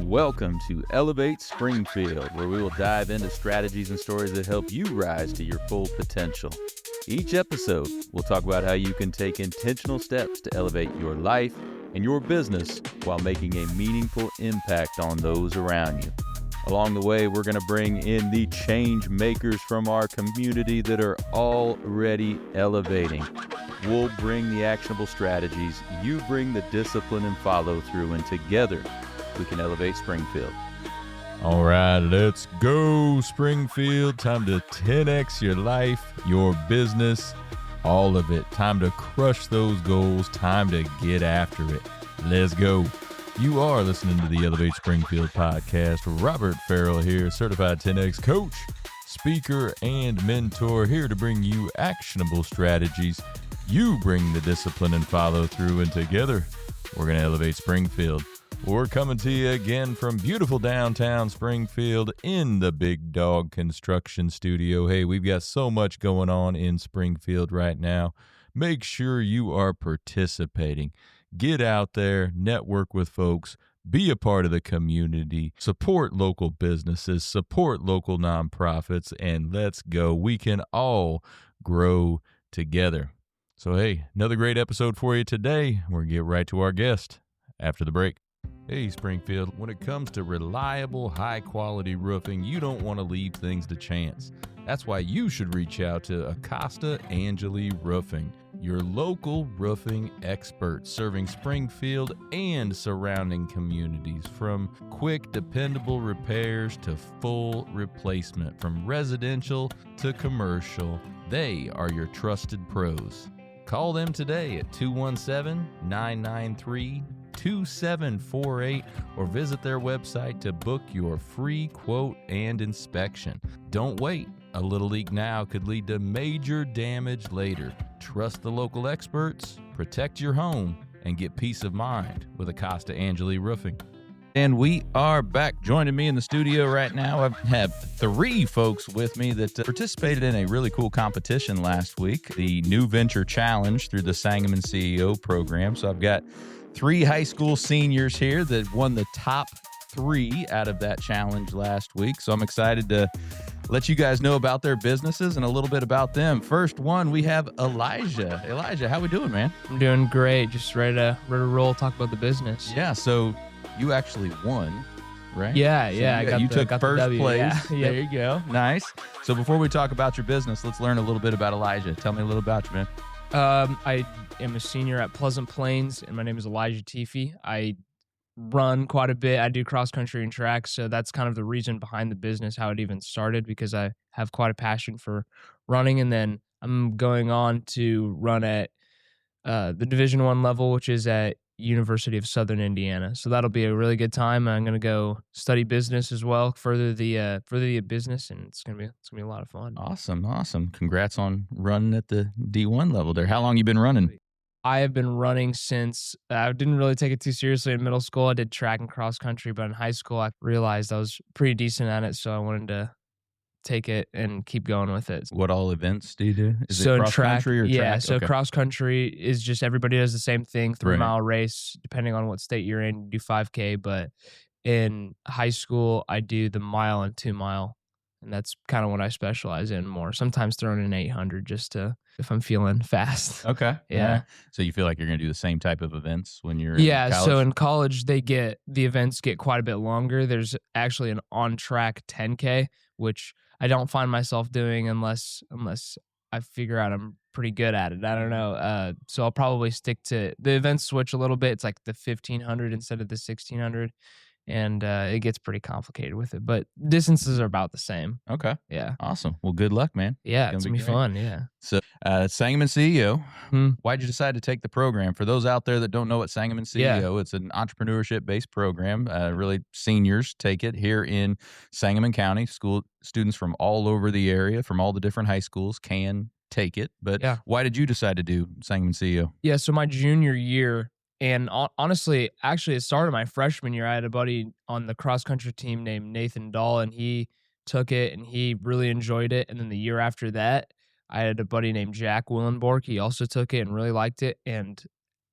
Welcome to Elevate Springfield, where we will dive into strategies and stories that help you rise to your full potential. Each episode, we'll talk about how you can take intentional steps to elevate your life and your business while making a meaningful impact on those around you. Along the way, we're going to bring in the change makers from our community that are already elevating. We'll bring the actionable strategies, you bring the discipline and follow through, and together we can elevate Springfield. All right, let's go, Springfield. Time to 10x your life, your business, all of it. Time to crush those goals. Time to get after it. Let's go. You are listening to the Elevate Springfield podcast. Robert Farrell here, certified 10X coach, speaker, and mentor, here to bring you actionable strategies. You bring the discipline and follow through, and together we're going to elevate Springfield. We're coming to you again from beautiful downtown Springfield in the Big Dog Construction Studio. Hey, we've got so much going on in Springfield right now. Make sure you are participating. Get out there, network with folks, be a part of the community, support local businesses, support local nonprofits, and let's go. We can all grow together. So, hey, another great episode for you today. We're going to get right to our guest after the break. Hey, Springfield, when it comes to reliable, high-quality roofing, you don't want to leave things to chance. That's why you should reach out to Acosta Angeli Roofing, your local roofing expert, serving Springfield and surrounding communities. From quick, dependable repairs to full replacement, from residential to commercial, they are your trusted pros. Call them today at 217-993-2748 or visit their website to book your free quote and inspection. Don't wait. A little leak now could lead to major damage later. Trust the local experts, protect your home, and get peace of mind with Acosta Angeli Roofing. And we are back. Joining me in the studio right now, I have three folks with me that participated in a really cool competition last week, the New Venture Challenge through the Sangamon CEO program. So I've got three high school seniors here that won the top 3 out of that challenge last week. So I'm excited to let you guys know about their businesses and a little bit about them. First one, we have Elijah. Elijah, how we doing, man? I'm doing great. Just ready to roll, talk about the business. Yeah, so you actually won, right? Yeah, so yeah. You took first place. Yeah. There you go. Nice. So before we talk about your business, let's learn a little bit about Elijah. Tell me a little about you, man. I am a senior at Pleasant Plains, and my name is Elijah Teefy. I run quite a bit. I do cross country and track, so that's kind of the reason behind the business, how it even started, because I have quite a passion for running. And then I'm going on to run at the Division I level, which is at University of Southern Indiana. So that'll be a really good time. I'm going to go study business as well, further the business, and it's gonna be a lot of fun. Awesome. Congrats on running at the D1 level there. How long you been running? I have been running since I didn't really take it too seriously in middle school. I did track and cross country, but in high school, I realized I was pretty decent at it, so I wanted to take it and keep going with it. What all events do you do? Is so it cross country or track? Yeah, so okay. Cross country is just everybody does the same thing, 3-mile race, depending on what state you're in, you do 5K, but in high school, I do the mile and 2-mile, and that's kind of what I specialize in more. Sometimes throwing in 800 just to, if I'm feeling fast. Okay. Yeah. So you feel like you're going to do the same type of events when you're in college? So in college, the events get quite a bit longer. There's actually an on-track 10K, which I don't find myself doing unless I figure out I'm pretty good at it. I don't know. So I'll probably stick to the events switch a little bit. It's like the 1500 instead of the 1600. And it gets pretty complicated with it, but distances are about the same. Okay. Yeah. Awesome. Well, good luck, man. Yeah, it's going to be fun. Yeah. So, Sangamon CEO, why'd you decide to take the program? For those out there that don't know what Sangamon CEO, it's an entrepreneurship-based program. Really, seniors take it here in Sangamon County. School students from all over the area, from all the different high schools can take it. But why did you decide to do Sangamon CEO? Yeah, so my junior year, and honestly, actually, it started my freshman year. I had a buddy on the cross-country team named Nathan Dahl, and he took it, and he really enjoyed it. And then the year after that, I had a buddy named Jack Willenborg. He also took it and really liked it. And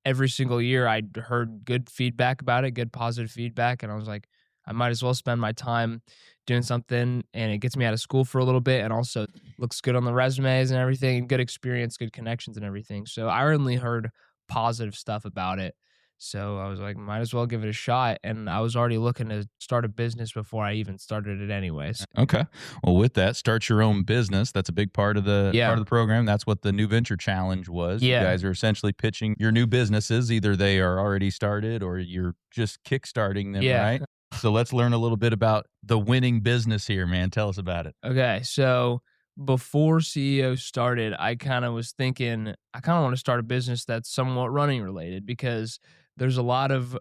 every single year, I heard good feedback about it, good positive feedback. And I was like, I might as well spend my time doing something and it gets me out of school for a little bit and also looks good on the resumes and everything, good experience, good connections and everything. So I only heard positive stuff about it. So I was like, might as well give it a shot. And I was already looking to start a business before I even started it anyways. Okay. Well, with that, start your own business. That's a big part of the Yeah. program. That's what the New Venture Challenge was. You Yeah. guys are essentially pitching your new businesses. Either they are already started or you're just kickstarting them, Yeah. right? So let's learn a little bit about the winning business here, man. Tell us about it. Okay. So before CEO started, I kind of was thinking, I kind of want to start a business that's somewhat running related because there's a lot of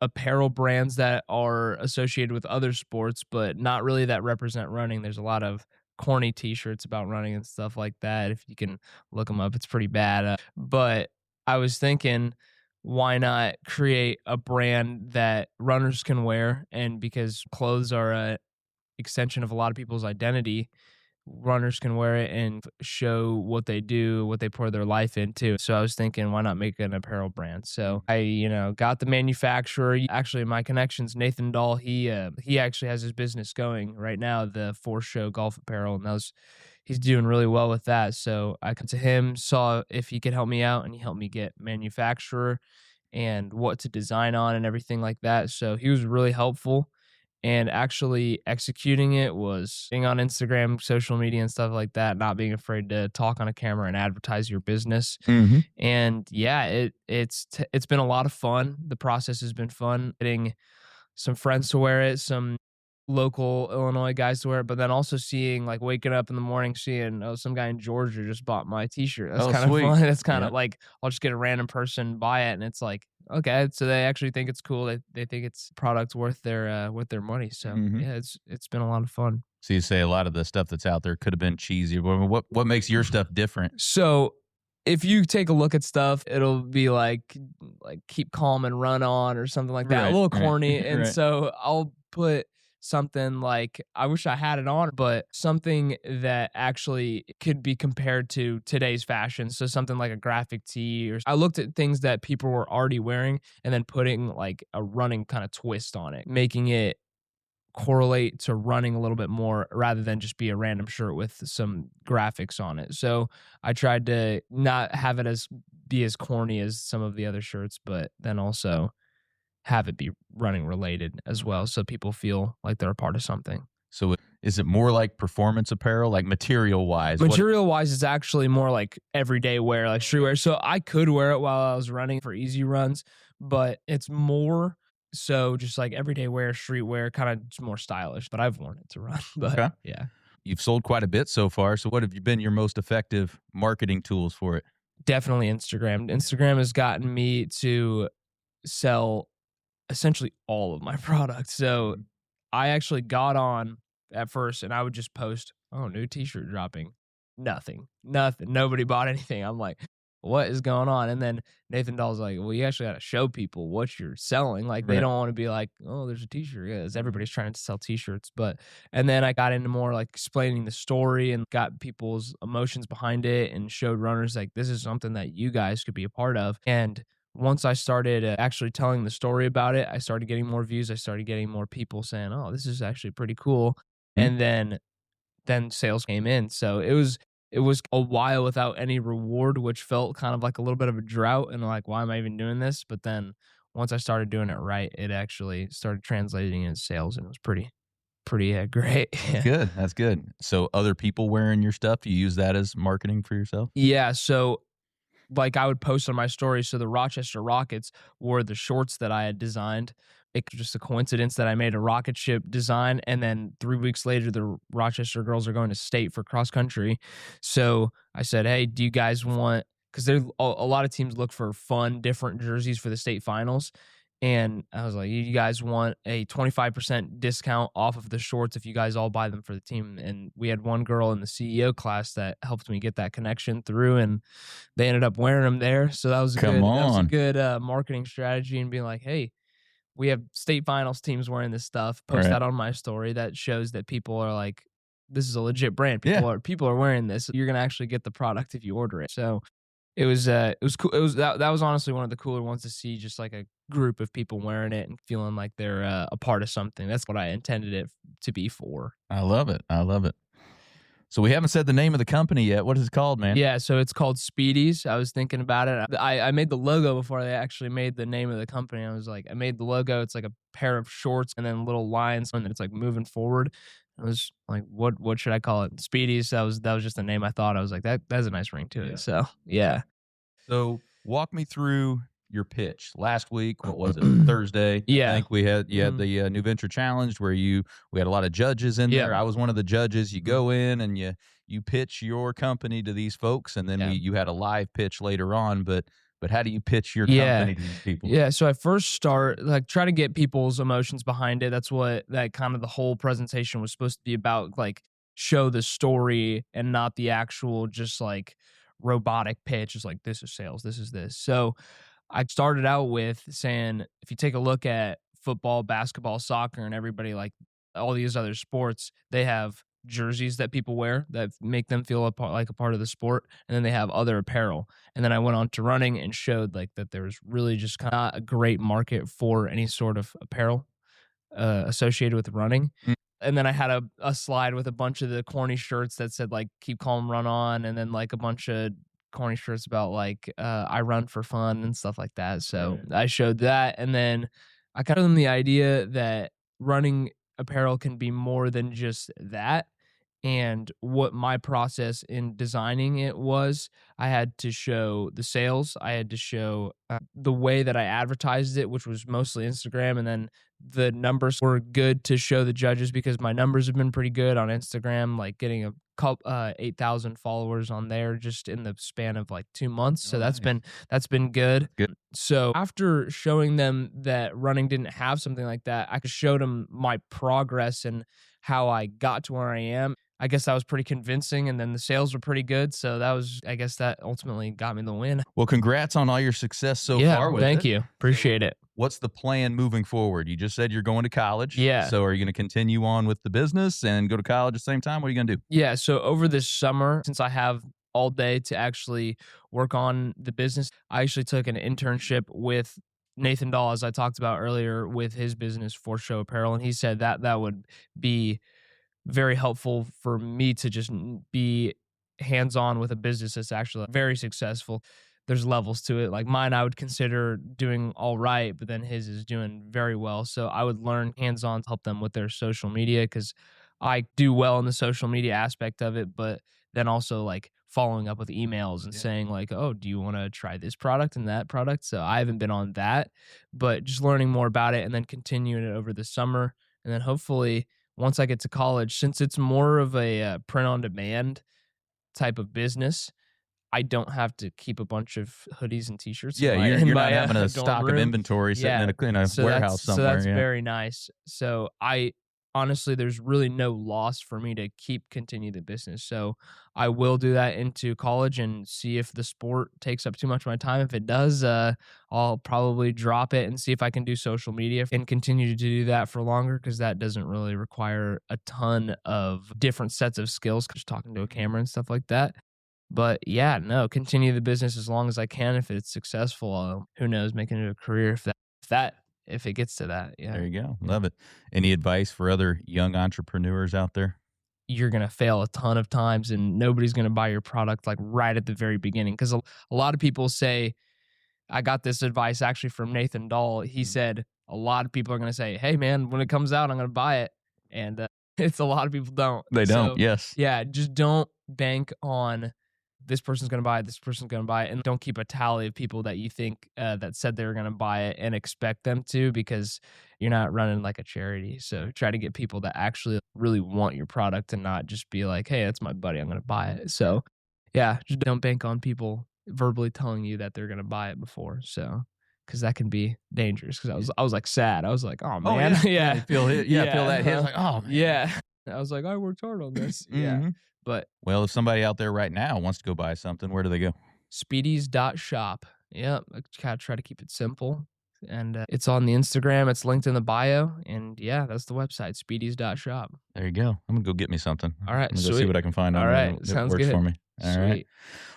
apparel brands that are associated with other sports, but not really that represent running. There's a lot of corny t-shirts about running and stuff like that. If you can look them up, it's pretty bad. But I was thinking, why not create a brand that runners can wear? And because clothes are a extension of a lot of people's identity, runners can wear it and show what they do, what they pour their life into. So I was thinking, why not make an apparel brand? So I, got the manufacturer. Actually, my connections, Nathan Dahl, he actually has his business going right now, the Force Show Golf Apparel, and he's doing really well with that. So I come to him, saw if he could help me out, and he helped me get manufacturer and what to design on and everything like that. So he was really helpful. And actually executing it was being on Instagram, social media, and stuff like that, not being afraid to talk on a camera and advertise your business. Mm-hmm. And yeah, it's been a lot of fun. The process has been fun. Getting some friends to wear it, some local Illinois guys to wear it, but then also seeing, like, waking up in the morning, seeing, oh, some guy in Georgia just bought my t-shirt. That's kind of sweet. fun. That's kind Yeah. of like, I'll just get a random person buy it and it's like, okay, so they actually think it's cool. They think it's product worth their money. So yeah, it's been a lot of fun. So you say a lot of the stuff that's out there could have been cheesy. What makes your stuff different? So if you take a look at stuff, it'll be like keep calm and run on or something like that. Right, A little right, corny. And right. so I'll put something like, I wish I had it on, but something that actually could be compared to today's fashion. So something like a graphic tee, or I looked at things that people were already wearing and then putting like a running kind of twist on it, making it correlate to running a little bit more rather than just be a random shirt with some graphics on it. So I tried to not have it be as corny as some of the other shirts, but then also have it be running related as well, so people feel like they're a part of something. So is it more like performance apparel, like material wise? Material wise, it's actually more like everyday wear, like streetwear. So I could wear it while I was running for easy runs, but it's more so just like everyday wear, streetwear, kind of more stylish. But I've worn it to run. But Okay. Yeah. You've sold quite a bit so far. So what have been your most effective marketing tools for it? Definitely Instagram. Instagram has gotten me to sell essentially all of my products. So I actually got on at first and I would just post, oh, new t-shirt dropping. Nothing. Nobody bought anything. I'm like, what is going on? And then Nathan Dahl's like, well, you actually got to show people what you're selling. Like, they Right. don't want to be like, oh, there's a t-shirt. Because everybody's trying to sell t-shirts. And then I got into more like explaining the story and got people's emotions behind it and showed runners like, this is something that you guys could be a part of. And once I started actually telling the story about it, I started getting more views. I started getting more people saying, oh, this is actually pretty cool. And then sales came in. So it was a while without any reward, which felt kind of like a little bit of a drought and like, why am I even doing this? But then once I started doing it right, it actually started translating into sales and it was pretty great. That's good. So other people wearing your stuff, you use that as marketing for yourself? Yeah. So like I would post on my story. So the Rochester Rockets wore the shorts that I had designed. It was just a coincidence that I made a rocket ship design. And then 3 weeks later, the Rochester girls are going to state for cross country. So I said, hey, do you guys want, because there's a lot of teams look for fun, different jerseys for the state finals. And I was like, you guys want a 25% discount off of the shorts if you guys all buy them for the team. And we had one girl in the CEO class that helped me get that connection through, and they ended up wearing them there. So that was a good marketing strategy, and being like, hey, we have state finals teams wearing this stuff. Post that on my story. That shows that people are like, this is a legit brand. People are wearing this. You're going to actually get the product if you order it. So It was cool. It was that was honestly one of the cooler ones to see, just like a group of people wearing it and feeling like they're a part of something. That's what I intended it to be for. I love it. I love it. So we haven't said the name of the company yet. What is it called, man? Yeah, so it's called Speedies. I was thinking about it. I made the logo before they actually made the name of the company. I was like, I made the logo. It's like a pair of shorts and then little lines, and it's like moving forward. I was like, what should I call it? Speedies. That was just the name I thought. I was like, that has a nice ring to it. Yeah. So yeah. So walk me through your pitch last week. What was it? Thursday. Yeah. I think you had the New Venture Challenge where we had a lot of judges in there. Yeah. I was one of the judges. You go in and you pitch your company to these folks, and then you had a live pitch later on. But how do you pitch your company to these people? Yeah, so I first try to get people's emotions behind it. That's what that kind of the whole presentation was supposed to be about, like show the story and not the actual just like robotic pitch. It's like, this is sales, this is this. So I started out with saying, if you take a look at football, basketball, soccer, and everybody like all these other sports, they have jerseys that people wear that make them feel like a part of the sport, and then they have other apparel. And then I went on to running and showed like that there's really just kind of a great market for any sort of apparel associated with running. And then I had a slide with a bunch of the corny shirts that said like "keep calm, run on," and then like a bunch of corny shirts about like I run for fun and stuff like that. So I showed that, and then I got them the idea that running apparel can be more than just that. And what my process in designing it was, I had to show the sales, I had to show the way that I advertised it, which was mostly Instagram, and then the numbers were good to show the judges because my numbers have been pretty good on Instagram, like getting a couple 8,000 followers on there just in the span of like 2 months. So that's been good. Good. So after showing them that running didn't have something like that, I could show them my progress and how I got to where I am. I guess that was pretty convincing, and then the sales were pretty good. So I guess that ultimately got me the win. Well, congrats on all your success so far with it. Thank you. Appreciate it. What's the plan moving forward? You just said you're going to college. Yeah. So are you going to continue on with the business and go to college at the same time? What are you going to do? Yeah. So over this summer, since I have all day to actually work on the business, I actually took an internship with Nathan Dahl, as I talked about earlier, with his business for Show Apparel. And he said that would be very helpful for me to just be hands-on with a business that's actually very successful. There's levels to it. Like mine, I would consider doing all right, but then his is doing very well. So I would learn hands-on to help them with their social media, because I do well in the social media aspect of it, but then also like following up with emails and saying like, oh, do you want to try this product and that product? So I haven't been on that, but just learning more about it and then continuing it over the summer. And then hopefully once I get to college, since it's more of a print on demand type of business, I don't have to keep a bunch of hoodies and t-shirts. Yeah, you're not having a stock of inventory sitting in a warehouse somewhere. So that's very nice. So honestly, there's really no loss for me to continue the business. So I will do that into college and see if the sport takes up too much of my time. If it does, I'll probably drop it and see if I can do social media and continue to do that for longer, because that doesn't really require a ton of different sets of skills, just talking to a camera and stuff like that. But yeah, no, continue the business as long as I can. If it's successful, who knows, making it a career if it gets to that. Yeah. There you go. Love it. Any advice for other young entrepreneurs out there? You're going to fail a ton of times and nobody's going to buy your product like right at the very beginning. Because a lot of people say, I got this advice actually from Nathan Dahl. He said, a lot of people are going to say, hey man, when it comes out, I'm going to buy it. And it's a lot of people don't. They don't. Yes. Yeah. Just don't bank on this person's going to buy it, this person's going to buy it, and don't keep a tally of people that you think that said they were going to buy it and expect them to, because you're not running like a charity. So try to get people that actually really want your product and not just be like, hey, that's my buddy, I'm going to buy it. So yeah, just don't bank on people verbally telling you that they're going to buy it before. So, because that can be dangerous. Because I was like sad. I was like, oh man, yeah. Feel that hit. I was like, oh man. Yeah. I was like, I worked hard on this. Yeah. But well, if somebody out there right now wants to go buy something, where do they go? Speedies.shop. Yeah, I kind of try to keep it simple. And it's on the Instagram. It's linked in the bio. And yeah, that's the website, speedies.shop. There you go. I'm going to go get me something. All right, I'm going to go see what I can find on All there right, that sounds works good for me. All right. Sweet.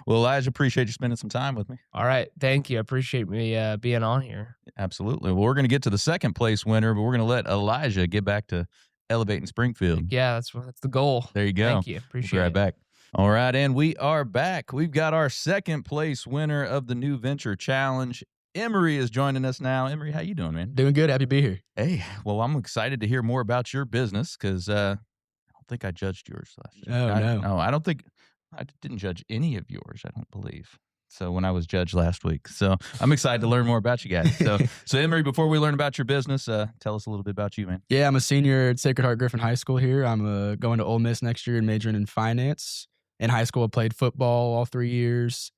Well, Elijah, appreciate you spending some time with me. All right. Thank you. I appreciate me being on here. Absolutely. Well, we're going to get to the second place winner, but we're going to let Elijah get back to elevating Springfield. Yeah, that's the goal. There you go. Thank you. We'll Appreciate be right it. back. All right, and we are back. We've got our second place winner of the New Venture Challenge. Emery is joining us now. Emery, how you doing, man? Doing good. Happy to be here. Hey, well, I'm excited to hear more about your business because I don't think I judged yours last year. Oh, no. No, I didn't judge any of yours, I don't believe. So when I was judged last week. So I'm excited to learn more about you guys. So Emery, before we learn about your business, tell us a little bit about you, man. Yeah, I'm a senior at Sacred Heart Griffin High School here. I'm going to Ole Miss next year and majoring in finance. In high school, I played football all 3 years.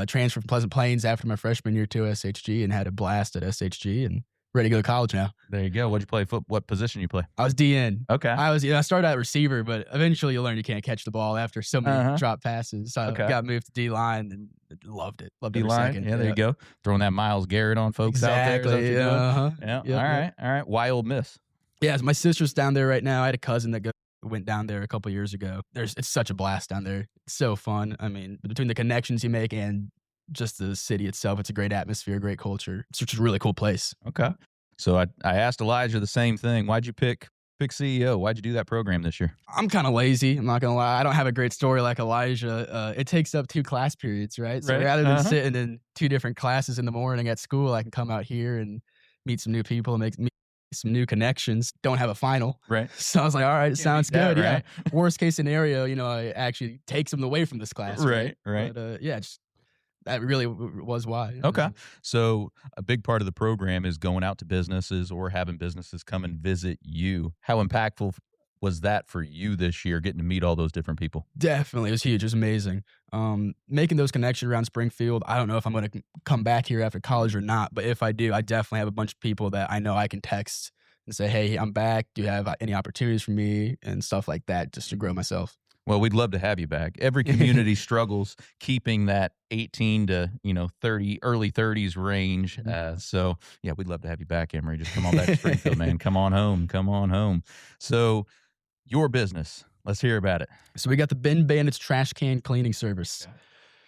Transferred from Pleasant Plains after my freshman year to SHG and had a blast at SHG and ready to go to college now. There you go. What'd you play? What position you play? I was DN. Okay. I started at receiver, but eventually you learn you can't catch the ball after so many drop passes. So I got moved to D-line and loved it. Loved it. D-line. Yeah, there you go. Throwing that Myles Garrett on folks out there. Exactly. Yeah. Yep. All right. Why Ole Miss? Yeah, my sister's down there right now. I had a cousin that went down there a couple years ago. It's such a blast down there. It's so fun. I mean, between the connections you make and just the city itself, it's a great atmosphere, great culture. It's just a really cool place. Okay. So I asked Elijah the same thing. Why'd you pick CEO? Why'd you do that program this year? I'm kind of lazy. I'm not going to lie. I don't have a great story like Elijah. It takes up 2 class periods, right? So rather than sitting in 2 different classes in the morning at school, I can come out here and meet some new people and meet some new connections. Don't have a final. Right. So I was like, all right, it sounds that, good. right? Yeah. Worst case scenario, I actually take something away from this class. Right. But that really was why. Okay. So a big part of the program is going out to businesses or having businesses come and visit you. How impactful was that for you this year, getting to meet all those different people? Definitely. It was huge. It was amazing. Making those connections around Springfield. I don't know if I'm going to come back here after college or not, but if I do, I definitely have a bunch of people that I know I can text and say, hey, I'm back. Do you have any opportunities for me and stuff like that just to grow myself? Well, we'd love to have you back. Every community struggles keeping that 18 to 30, early 30s range. So yeah, we'd love to have you back, Emery. Just come on back to Springfield, man. Come on home. So your business, let's hear about it. So we got the Bin Bandits trash can cleaning service. Okay.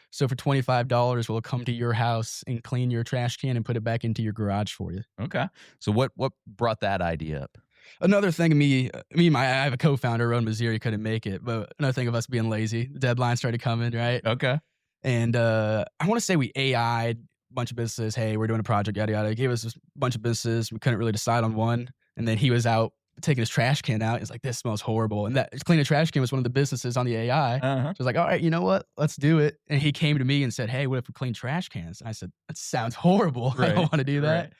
So for $25, we'll come to your house and clean your trash can and put it back into your garage for you. Okay. So what brought that idea up? Another thing I have a co-founder, Ron Missouri, couldn't make it, but another thing of us being lazy, the deadline started coming, right? Okay. And I want to say we AI'd a bunch of businesses. Hey, we're doing a project, yada, yada. He gave us a bunch of businesses. We couldn't really decide on one. And then he was out taking his trash can out. He's like, this smells horrible. And that cleaning a trash can was one of the businesses on the AI. So I was like, all right, you know what? Let's do it. And he came to me and said, hey, what if we clean trash cans? And I said, that sounds horrible. Right. I don't want to do that. Right.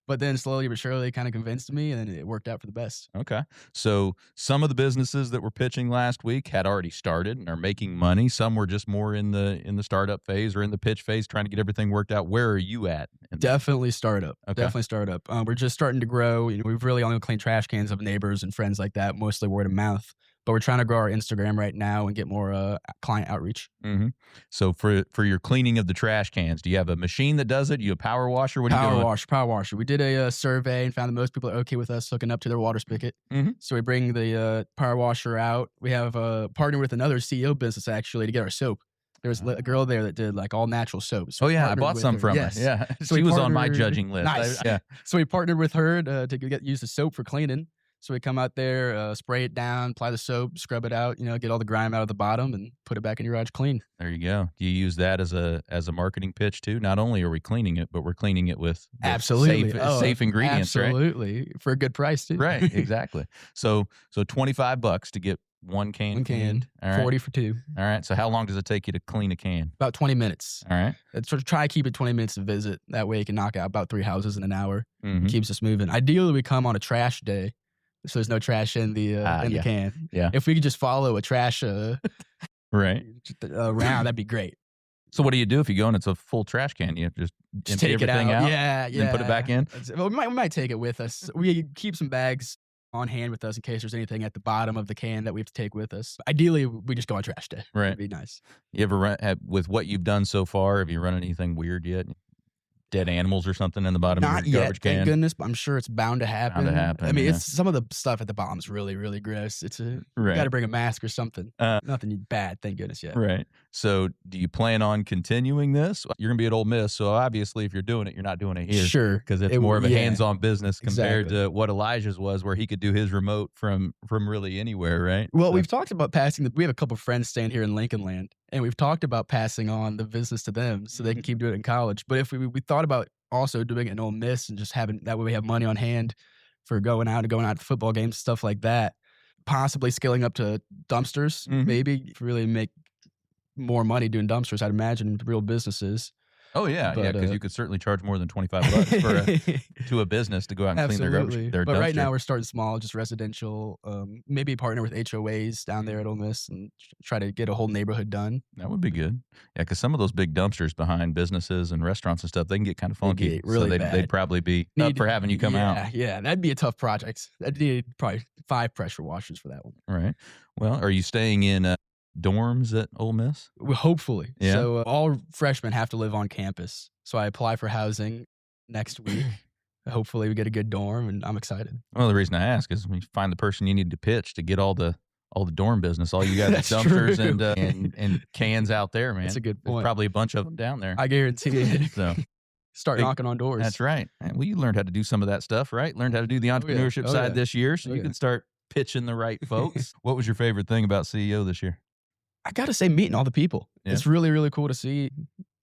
But then slowly but surely kind of convinced me, and it worked out for the best. Okay. So some of the businesses that were pitching last week had already started and are making money. Some were just more in the startup phase or in the pitch phase, trying to get everything worked out. Where are you at? Definitely startup. Okay. Definitely startup. We're just starting to grow. We've really only cleaned trash cans of neighbors and friends like that, mostly word of mouth. But we're trying to grow our Instagram right now and get more client outreach. Mm-hmm. So for your cleaning of the trash cans, do you have a machine that does it? You a power washer? What are you doing? Power washer. We did a survey and found that most people are okay with us hooking up to their water spigot. Mm-hmm. So we bring the power washer out. We have partnered with another CEO business actually to get our soap. There was a girl there that did like all natural soaps. Oh yeah, I bought some from her. Yeah, so she was on my judging list. Nice. So we partnered with her to use the soap for cleaning. So we come out there, spray it down, apply the soap, scrub it out, get all the grime out of the bottom and put it back in your garage clean. There you go. Do you use that as a marketing pitch too? Not only are we cleaning it, but we're cleaning it with absolutely safe ingredients, absolutely. Right? For a good price too. Right, exactly. So $25 to get one can. One can, cleaned. All right. 40 for 2. All right. So how long does it take you to clean a can? About 20 minutes. All right. Sort of try to keep it 20 minutes to visit. That way you can knock out about 3 houses in an hour. Mm-hmm. Keeps us moving. Ideally, we come on a trash day. So there's no trash in the the can. Yeah. If we could just follow a trash right around, that'd be great. So what do you do if you go and it's a full trash can? You just empty take everything it out. Yeah. Then put it back in? Well, we might take it with us. We keep some bags on hand with us in case there's anything at the bottom of the can that we have to take with us. Ideally, we just go on trash day. Right. It'd be nice. You ever with what you've done so far, have you run anything weird yet? dead animals or something in the bottom Not of your yet, garbage thank can? goodness, but I'm sure it's bound to happen. I mean, yeah. it's some of the stuff at the bottom is really, really gross. You Right. got to bring a mask or something. Uh, Nothing bad, thank goodness yet. Right. So do you plan on continuing this? You're going to be at Ole Miss, so obviously if you're doing it, you're not doing it here. Sure. Because it's more of a hands-on business compared Exactly. to what Elijah's was, where he could do his remote from really anywhere, right? Well, So- we've talked about we have a couple of friends staying here in Lincoln Land, and we've talked about passing on the business to them so they can keep doing it in college. But if we thought about also doing it in Ole Miss and just having that way we have money on hand for going out to football games, stuff like that. Possibly scaling up to dumpsters, maybe to really make more money doing dumpsters. I'd imagine real businesses. Oh yeah, But, because you could certainly charge more than $25 to a business to go out and clean their garbage. Their But right dumpster. now we're starting small, just residential. Maybe partner with HOAs down there at Ole Miss and try to get a whole neighborhood done. That would be good. Yeah, because some of those big dumpsters behind businesses and restaurants and stuff, they can get kind of funky. get really so bad. they'd probably be up for having you come out. Yeah, that'd be a tough project. I'd need probably 5 pressure washers for that one. All right. Well, are you staying in dorms at Ole Miss? Well, hopefully. Yeah. So all freshmen have to live on campus. So I apply for housing next week. Hopefully we get a good dorm, and I'm excited. Well, the reason I ask is we find the person you need to pitch to get all the dorm business. All you got is That's dumpsters true. and cans out there, man. That's a good There's point. probably a bunch of them down there. I guarantee it. So Start knocking on doors. that's right. Well, you learned how to do some of that stuff, right? Learned how to do the entrepreneurship Oh, side yeah. this year, so Oh, you yeah. can start pitching the right folks. What was your favorite thing about CEO this year? I got to say, meeting all the people. Yeah. It's really, really cool to see.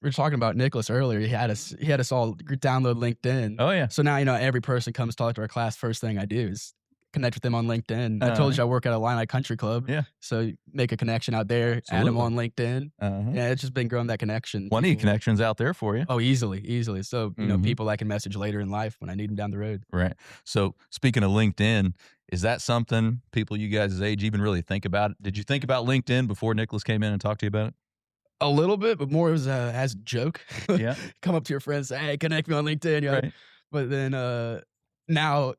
We were talking about Nicholas earlier. He had us all download LinkedIn. Oh yeah. So now, every person comes talk to our class. First thing I do is connect with them on LinkedIn. I told you I work at a Illini Country Club. Yeah. So make a connection out there, add them on LinkedIn. Yeah, it's just been growing that connection. Plenty of People- connections out there for you. Oh, easily. So, Mhm. people I can message later in life when I need them down the road. Right. So speaking of LinkedIn, is that something people you guys' age even really think about? Did you think about LinkedIn before Nicholas came in and talked to you about it? A little bit, but more as a joke. Yeah. Come up to your friends, say, hey, connect me on LinkedIn. Right. But then now,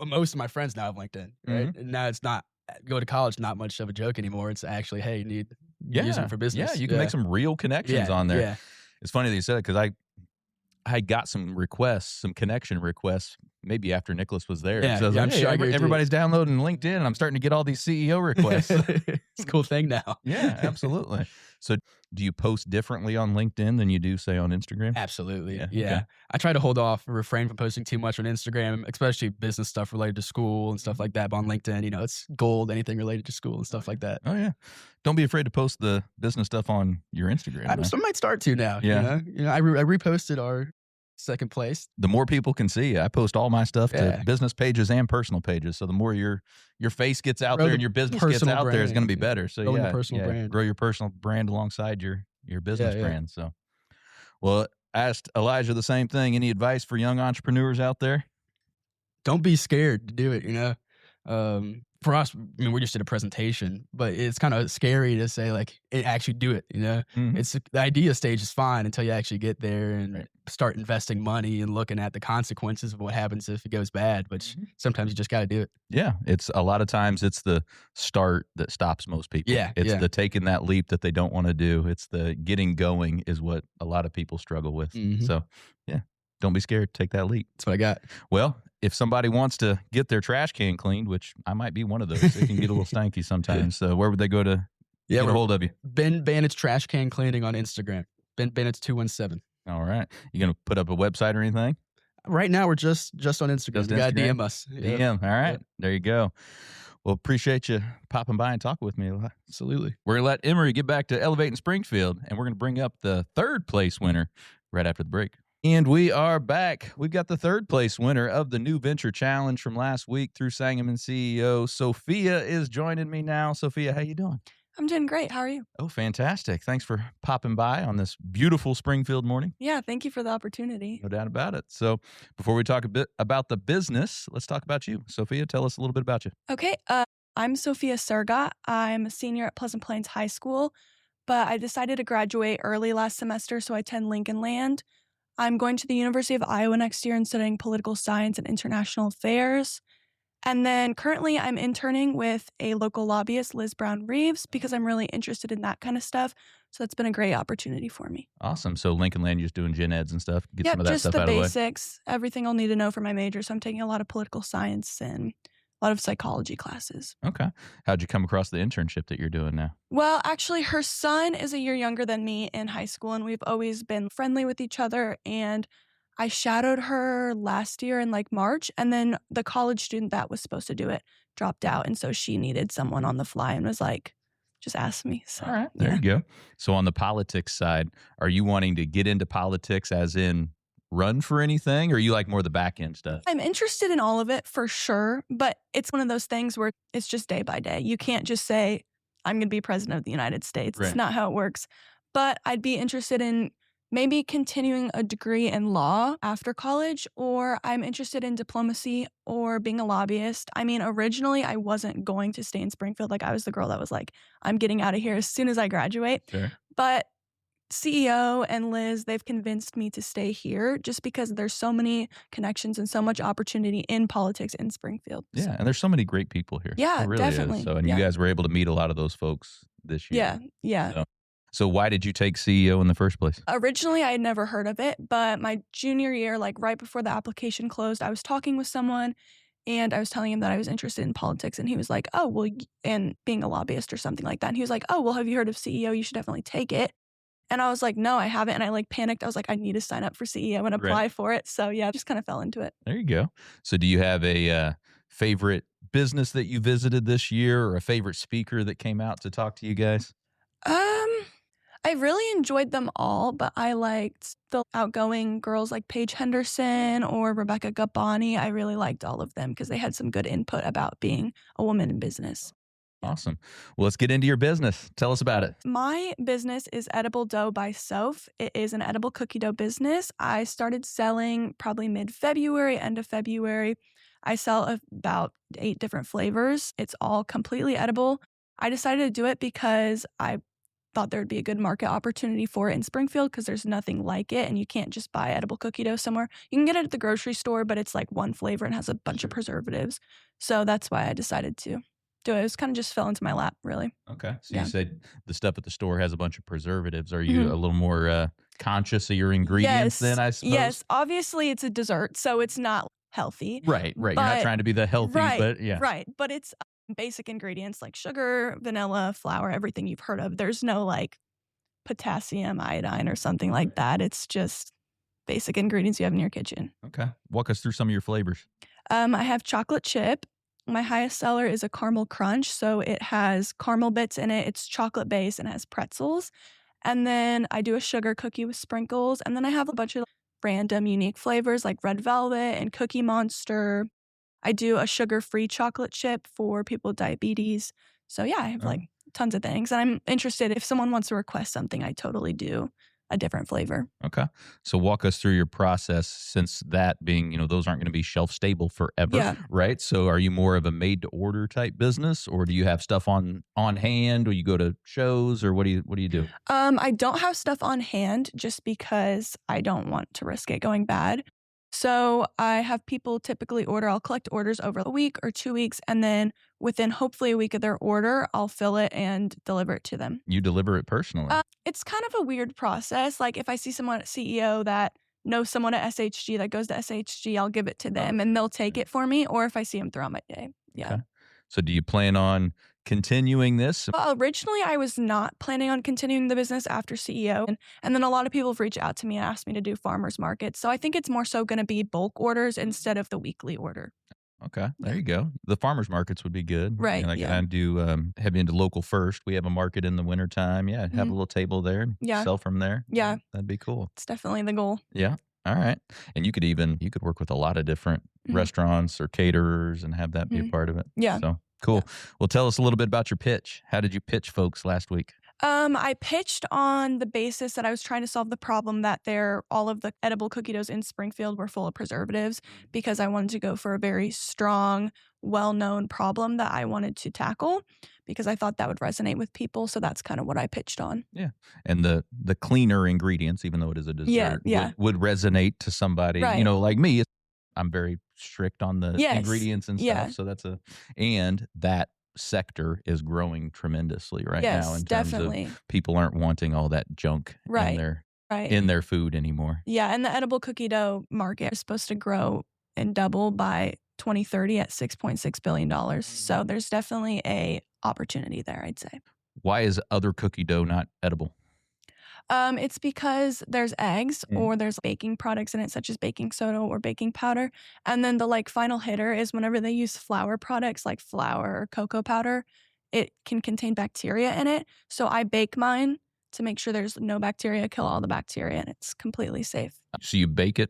most of my friends now have LinkedIn, right? Mm-hmm. And now it's not, go to college, not much of a joke anymore. It's actually, hey, you need use it for business. Yeah, you can make some real connections on there. Yeah. It's funny that you said it because I got some connection requests, maybe after Nicholas was there. Yeah, so I was yeah, like, I'm sure I guarantee everybody's downloading LinkedIn, and I'm starting to get all these CEO requests. It's a cool thing now. Yeah, absolutely. So do you post differently on LinkedIn than you do, say, on Instagram? Absolutely. Yeah, Yeah. okay. I try to hold off and refrain from posting too much on Instagram, especially business stuff related to school and stuff like that. But on LinkedIn, it's gold, anything related to school and stuff like that. Oh, yeah. Don't be afraid to post the business stuff on your Instagram. I man. might start to now. Yeah. I reposted our second place. The more people can see, I post all my stuff to Yeah. business pages and personal pages. So the more your face gets out Grow there the and your business gets personal out there, it's going to be brand. better. So Growing the yeah, personal brand. grow your personal brand alongside your business Yeah. brand. So, well, I asked Elijah the same thing. Any advice for young entrepreneurs out there? Don't be scared to do it. For us, we just did a presentation, but it's kind of scary to say actually do it. Mhm. It's the idea stage is fine until you actually get there and Right. start investing money and looking at the consequences of what happens if it goes bad. But Mhm. sometimes you just got to do it. Yeah, it's a lot of times it's the start that stops most people. Yeah, It's yeah. the taking that leap that they don't want to do. It's the getting going is what a lot of people struggle with. Mhm. So, yeah, don't be scared. Take that leap. That's what I got. Well, if somebody wants to get their trash can cleaned, which I might be one of those, it can get a little stanky sometimes. So where would they go to get a we're hold of you? Ben Bannett's Trash Can Cleaning on Instagram. Ben Bannett's 217. All right. You going to put up a website or anything? Right now, we're just on Instagram. Just You got to Instagram? DM us. Yeah, DM. All right. Yep. There you go. Well, appreciate you popping by and talking with me a lot. absolutely. We're going to let Emery get back to elevating Springfield, and we're going to bring up the third place winner right after the break. And we are back. We've got the third place winner of the New Venture Challenge from last week through Sangamon CEO. Sophia is joining me now. Sophia, how you doing? I'm doing great. How are you? Oh, fantastic. Thanks for popping by on this beautiful Springfield morning. Yeah, thank you for the opportunity. No doubt about it. So before we talk a bit about the business, let's talk about you. Sophia, tell us a little bit about you. Okay, I'm Sophia Surga. I'm a senior at Pleasant Plains High School, but I decided to graduate early last semester, so I attend Lincoln Land. I'm going to the University of Iowa next year and studying political science and international affairs. And then currently I'm interning with a local lobbyist, Liz Brown Reeves, because I'm really interested in that kind of stuff. So that's been a great opportunity for me. Awesome. So Lincoln Land, you're just doing gen eds and stuff. Get Yeah, some of that just stuff the out of the way. basics, everything I'll need to know for my major. So I'm taking a lot of political science and a lot of psychology classes. Okay. How'd you come across the internship that you're doing now? Well, actually, her son is a year younger than me in high school, and we've always been friendly with each other. And I shadowed her last year in like March, and then the college student that was supposed to do it dropped out. And so she needed someone on the fly and was like, just ask me. So, All right. There yeah. you go. So on the politics side, are you wanting to get into politics as in run for anything, or are you like more the back end stuff? I'm interested in all of it for sure, but it's one of those things where it's just day by day. You can't just say, I'm going to be president of the United States. Right. It's not how it works. But I'd be interested in maybe continuing a degree in law after college, or I'm interested in diplomacy or being a lobbyist. I mean, originally I wasn't going to stay in Springfield. Like I was the girl that was like, I'm getting out of here as soon as I graduate. Sure. But CEO and Liz, they've convinced me to stay here just because there's so many connections and so much opportunity in politics in Springfield. Yeah. So, And there's so many great people here. Yeah, It really definitely. is. So, and Yeah. you guys were able to meet a lot of those folks this year. yeah. So why did you take CEO in the first place? Originally, I had never heard of it, but my junior year, like right before the application closed, I was talking with someone and I was telling him that I was interested in politics. And he was like, oh, well, and being a lobbyist or something like that. And he was like, oh, well, have you heard of CEO? You should definitely take it. And I was like, no, I haven't. And I like panicked. I was like, I need to sign up for CEO and apply for it. So yeah, just kind of fell into it. There you go. So do you have a favorite business that you visited this year, or a favorite speaker that came out to talk to you guys? I really enjoyed them all, but I liked the outgoing girls like Paige Henderson or Rebecca Gabbani. I really liked all of them because they had some good input about being a woman in business. Awesome. Well, let's get into your business. Tell us about it. My business is Edible Dough by Soph. It is an edible cookie dough business. I started selling probably mid-February, end of February. I sell about 8 different flavors. It's all completely edible. I decided to do it because I thought there would be a good market opportunity for it in Springfield because there's nothing like it and you can't just buy edible cookie dough somewhere. You can get it at the grocery store, but it's like one flavor and has a bunch of preservatives. So that's why I decided to do it. It was kind of just fell into my lap, really. Okay. So Yeah. you said the stuff at the store has a bunch of preservatives. Are you a little more conscious of your ingredients then, I suppose? Yes. Obviously, it's a dessert, so it's not healthy. Right. You're But- not trying to be the healthy, but yeah. Right. But it's basic ingredients like sugar, vanilla, flour, everything you've heard of. There's no like potassium iodine or something like that. It's just basic ingredients you have in your kitchen. Okay. Walk us through some of your flavors. I have chocolate chip. My highest seller is a caramel crunch. So it has caramel bits in it. It's chocolate based and has pretzels. And then I do a sugar cookie with sprinkles. And then I have a bunch of random unique flavors like red velvet and Cookie Monster. I do a sugar-free chocolate chip for people with diabetes. So yeah, I have like tons of things. And I'm interested if someone wants to request something, I totally do a different flavor. Okay. So walk us through your process, since that being, those aren't going to be shelf stable forever, Yeah. right? So are you more of a made to order type business, or do you have stuff on hand, or you go to shows, or what do you do? I don't have stuff on hand just because I don't want to risk it going bad. So I have people typically order. I'll collect orders over a week or 2 weeks, and then within hopefully a week of their order, I'll fill it and deliver it to them. You deliver it personally. It's kind of a weird process. Like if I see someone at CEO that knows someone at SHG that goes to SHG, I'll give it to them and they'll take it for me. Or if I see them throughout my day. Yeah. Okay. So do you plan on continuing this? Well, originally, I was not planning on continuing the business after CEO. And then a lot of people have reached out to me and asked me to do farmers markets. So I think it's more so going to be bulk orders instead of the weekly order. Okay, there you go. The farmers markets would be good. Right, Like yeah. I do have you into local first. We have a market in the wintertime. Yeah, have a little table there. And Yeah. sell from there. Yeah. That'd be cool. It's definitely the goal. Yeah. All right. And you could work with a lot of different Mhm. restaurants or caterers and have that be a Mhm. part of it. Yeah. So cool. Well, tell us a little bit about your pitch. How did you pitch folks last week? I pitched on the basis that I was trying to solve the problem that all of the edible cookie doughs in Springfield were full of preservatives because I wanted to go for a very strong, well-known problem that I wanted to tackle because I thought that would resonate with people. So that's kind of what I pitched on. And the cleaner ingredients, even though it is a dessert, yeah. would resonate to somebody, Right. like me. I'm very strict on the Yes, ingredients and stuff. yeah. So and that sector is growing tremendously right Yes, now in terms definitely. of people aren't wanting all that junk Right. in their food anymore. Yeah, and the edible cookie dough market is supposed to grow and double by 2030 at $6.6 billion. So there's definitely a opportunity there, I'd say. Why is other cookie dough not edible? It's because there's eggs or there's baking products in it, such as baking soda or baking powder. And then the final hitter is whenever they use flour products like flour or cocoa powder, it can contain bacteria in it. So I bake mine to make sure there's no bacteria, kill all the bacteria, and it's completely safe. So you bake it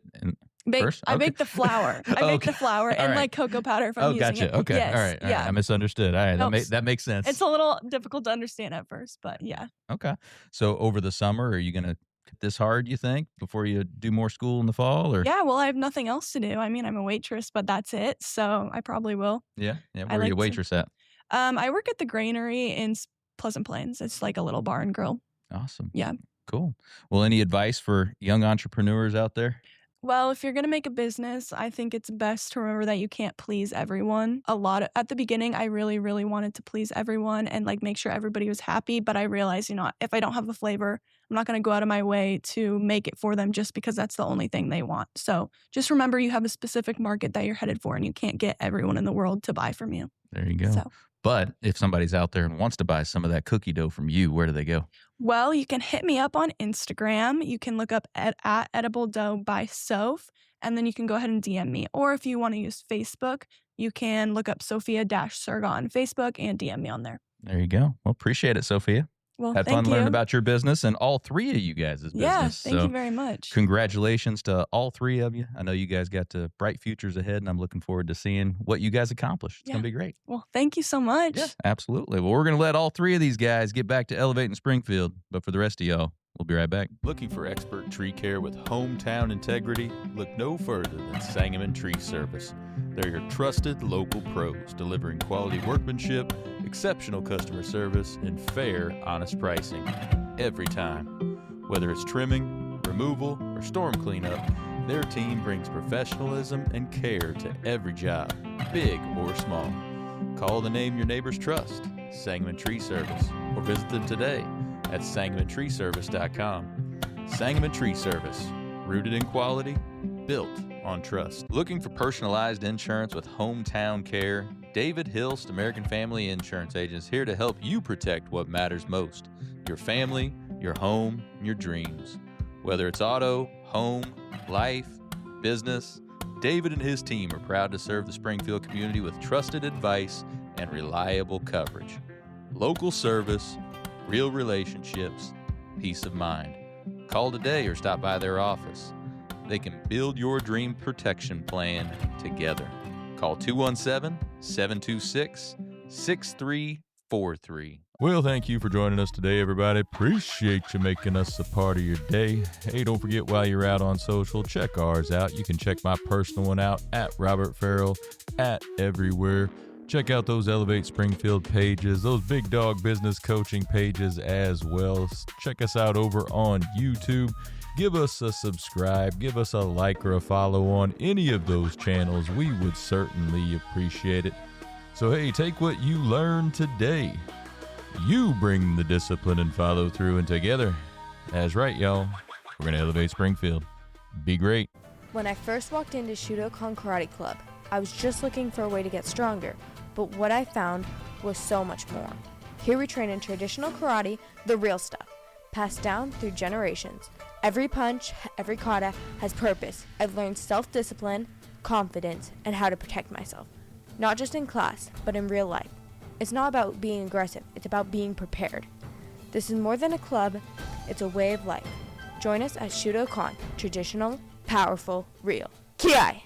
first? I Okay. bake the flour. I bake the flour and right. cocoa powder if I'm using gotcha. it. Okay. Yes. All right. Yeah. I misunderstood. All right. Nope. That makes sense. It's a little difficult to understand at first, but yeah. Okay. So over the summer, are you going to hit this hard, you think, before you do more school in the fall? Or Yeah, well, I have nothing else to do. I mean, I'm a waitress, but that's it. So I probably will. Yeah. Where I are you like a to- waitress at? I work at the Granary in Pleasant Plains. It's like a little bar and grill. Awesome. Yeah. Cool. Well, any advice for young entrepreneurs out there? Well, if you're going to make a business, I think it's best to remember that you can't please everyone. At the beginning, I really, really wanted to please everyone and make sure everybody was happy. But I realized, if I don't have a flavor, I'm not going to go out of my way to make it for them just because that's the only thing they want. So just remember you have a specific market that you're headed for and you can't get everyone in the world to buy from you. There you go. So. But if somebody's out there and wants to buy some of that cookie dough from you, where do they go? Well, you can hit me up on Instagram. You can look up at Edible Dough by Soph, and then you can go ahead and DM me. Or if you want to use Facebook, you can look up Sophia-Serga on Facebook and DM me on there. There you go. Well, appreciate it, Sophia. Well, Had thank fun you. learning about your business and all three of you guys' business. Yeah, thank you very much. Congratulations to all three of you. I know you guys got bright futures ahead, and I'm looking forward to seeing what you guys accomplish. It's going to be great. Well, thank you so much. Yeah, absolutely. Well, we're going to let all three of these guys get back to elevating Springfield. But for the rest of y'all, we'll be right back. Looking for expert tree care with hometown integrity? Look no further than Sangamon Tree Service. They're your trusted local pros, delivering quality workmanship, exceptional customer service, and fair, honest pricing every time. Whether it's trimming, removal, or storm cleanup, their team brings professionalism and care to every job, big or small. Call the name your neighbors trust, Sangamon Tree Service, or visit them today at sangamontreeservice.com. Sangamon Tree Service, rooted in quality, built on trust. Looking for personalized insurance with hometown care? David Hilst, American Family Insurance Agent, is here to help you protect what matters most: your family, your home, and your dreams. Whether it's auto, home, life, business, David and his team are proud to serve the Springfield community with trusted advice and reliable coverage. Local service, real relationships, peace of mind. Call today or stop by their office. They can build your dream protection plan together. Call 217-726-6343. Well, thank you for joining us today, everybody. Appreciate you making us a part of your day. Hey, don't forget, while you're out on social, check ours out. You can check my personal one out at Robert Farrell at everywhere. Check out those Elevate Springfield pages, those Big Dog Business Coaching pages as well. Check us out over on YouTube. Give us a subscribe, give us a like or a follow on any of those channels. We would certainly appreciate it. So hey, take what you learned today. You bring the discipline and follow through, and together, that's right, y'all, we're going to elevate Springfield. Be great. When I first walked into Shudokan Karate Club, I was just looking for a way to get stronger, but what I found was so much more. Here we train in traditional karate, the real stuff, passed down through generations. Every punch, every kata has purpose. I've learned self-discipline, confidence, and how to protect myself. Not just in class, but in real life. It's not about being aggressive, it's about being prepared. This is more than a club, it's a way of life. Join us at Shudokan, traditional, powerful, real. Ki-ai!